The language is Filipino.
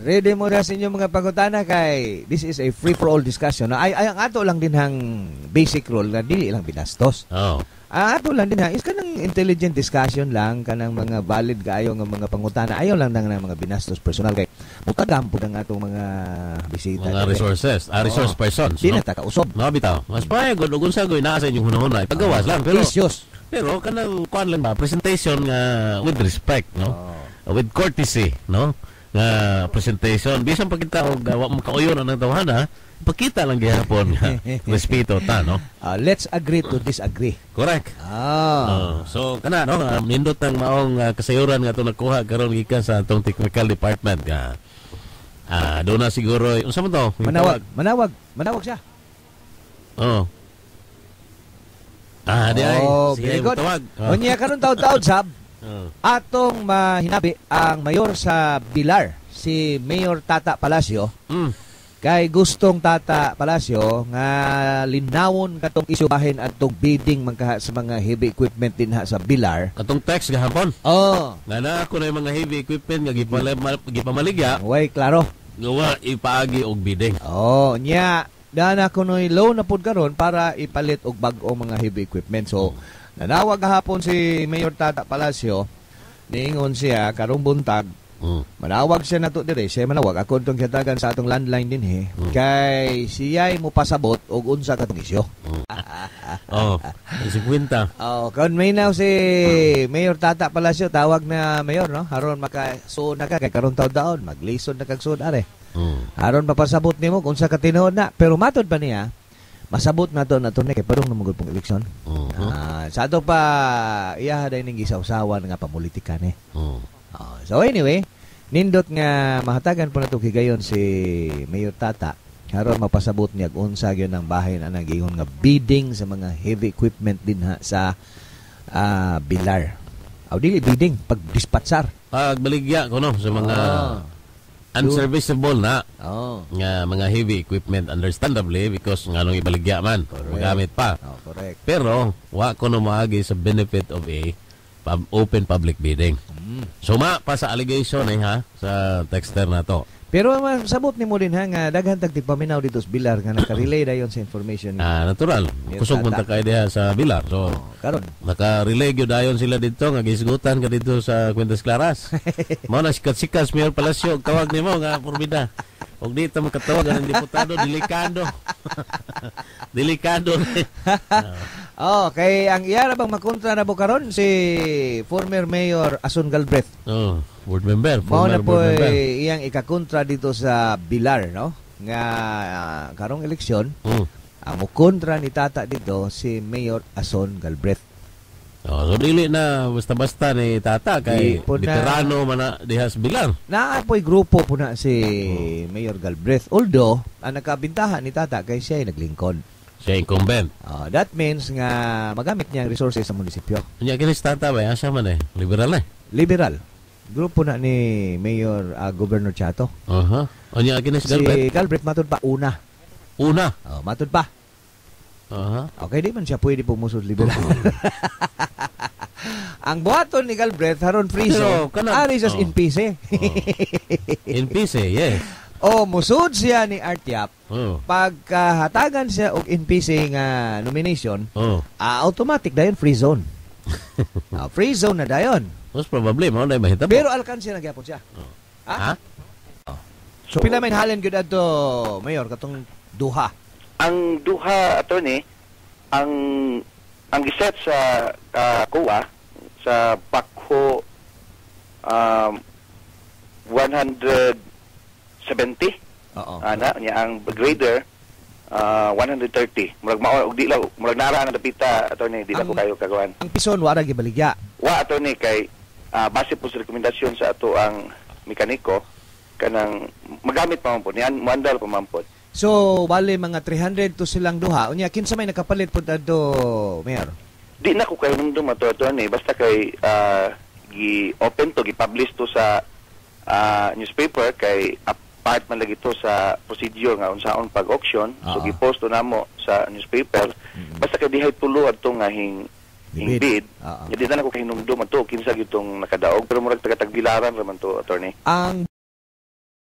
Ready mo na sa inyong mga pangutana kay this is a free-for-all discussion. Ay ang ato lang din hang basic rule na dili lang binastos. Oh. Ang ato lang din ha is kanang intelligent discussion lang, kanang mga valid kaayo nga mga pangutana. Ayaw lang ng mga binastos personal kay mutagampo ang atong mga bisita. Mga resources, resource persons. Di na takausob. No, bitaw. Mas payag ug unsa goy naa sa inyong hunahuna. Pagawas lang pero Issues. pero kanang kuan lang ba presentation nga with respect, no? With courtesy, no? Nga presentation bisan pag kita og wa mo kauyon ang tawhana, pakita lang gihapon nga respeto ta, no? Let's agree to disagree. Correct. So kana no, nindot ang maong kasayuran nga to nakuha karon gikan sa atong technical department nga doon na siguro unsa man to? Manawag siya. Oh. Di ay. Sige, tawag. Unya karon taud-taud sab. Atong mahinabi ang mayor sa Bilar, si Mayor Tata Palacio. Kay gustong Tata Palacio nga linawon katong isyu bahin atong bidding magka sa mga heavy equipment din ha sa Bilar. Katong text gahapon. Nga na ako na yung mga heavy equipment nga gipamaligya. Way klaro. Gawa ipaagi og bidding. Nya dana kunoy low na pud karon para ipalit og bag-o mga heavy equipment. So nanawag gahapon si Mayor Tata Palacio, niingon siya karong buntag. Manawag siya nato dire, siya manawag ako tong katagan sa atong landline din kay siya'y mo pasabot og unsa katong isyu. Si Quinta. Kon may now si Mayor Tata Palacio tawag na mayor no, haron makasuon na ka kay karong taon maglison na kag suod are. Haron mapasabot nimo kung unsa ka tinuod na, pero matod pa niya masabot na to ni kay padung namugol pong eleksyon. Sa ato pa iya day ning gisaw-sawan nga pamulitika ni. So anyway, nindot nga mahatagan po na ito higayon si Mayor Tata haron mapasabot niya kung unsa gyud ang bahin ang nagingon nga bidding sa mga heavy equipment din ha sa Bilar. Dili bidding, pag-dispatsar. Pagbaligya ko no sa mga unserviceable na nga mga heavy equipment, understandably because nga nung ibaligya man magamit pa. Correct. Pero wa ko no maagi sa benefit of a open public bidding. Suma pa sa allegation ha sa texter na to. Pero masabot ni mo din ha nga daghan tag tigpaminaw dito sa Bilar nga naka-relay dayon sa information ni natural. Kusog man ta kay diha sa Bilar. So karon naka-relay gyud dayon sila dito nga gisgutan ka dito sa Cuentas Claras. Mao na sikat-sikas Mayor Palacio tawag nimo nga porbida. Og dito makatawag ang diputado delikado. Delikado. Kay ang iyara bang makontra na karon si former Mayor Ason Galbraith. Board member. Mao na po iyang ikakontra dito sa Bilar, no? Nga karong eleksyon, ang mukontra ni Tata dito si Mayor Ason Galbraith. So dili na basta-basta ni Tata kay veterano man na diha sa Bilar. Naapoy grupo po na si Mayor Galbraith. Although ang nakabintahan ni Tata kay siya ay naglingkod. Siya incumbent. That means nga magamit niya ang resources sa munisipyo. Nya kinis Tata ba asa man liberal Liberal. Grupo na ni Mayor Governor Chato. Nya kinis Galbraith. Si Galbraith matud pa una. Matud pa. Okay, di man siya pwede pumusod liberal. Ang buhaton ni Galbraith haron free zone. Ari sa NPC. NPC, yes. Musud siya ni Artiap. Pagkahatagan siya og NPC nga nomination, automatic dayon free zone. Free zone na dayon. Most probably mao na mahitabo. Pero alkansi na gyapon siya. So pila may halin gyud adto Mayor katong duha. Ang duha attorney ang giset sa COA sa Pakho 170 ana niya ang grader 130 murag mao og di law murag nara na dapita attorney di na ko kayo kagawan. Ang pison wala gibaligya. Wa attorney kay base po sa rekomendasyon sa ato ang mekaniko kanang magamit pa man po niyan muandal pa man po. So, bali mga 300 to silang duha. Unya, kinsa may nakapalit po dito, Mayor? Di na ko kayo nung ato basta kay gi-open to, gi-publish to sa newspaper kay part man lagi to sa procedure nga unsaon pag-auction. So, gi-post to namo sa newspaper. Basta kay dihay tulo adto nga bid. Di na ko kayo nung ato kinsa gyud tong nakadaog pero murag taga-tagbilaran raman to, attorney. Ang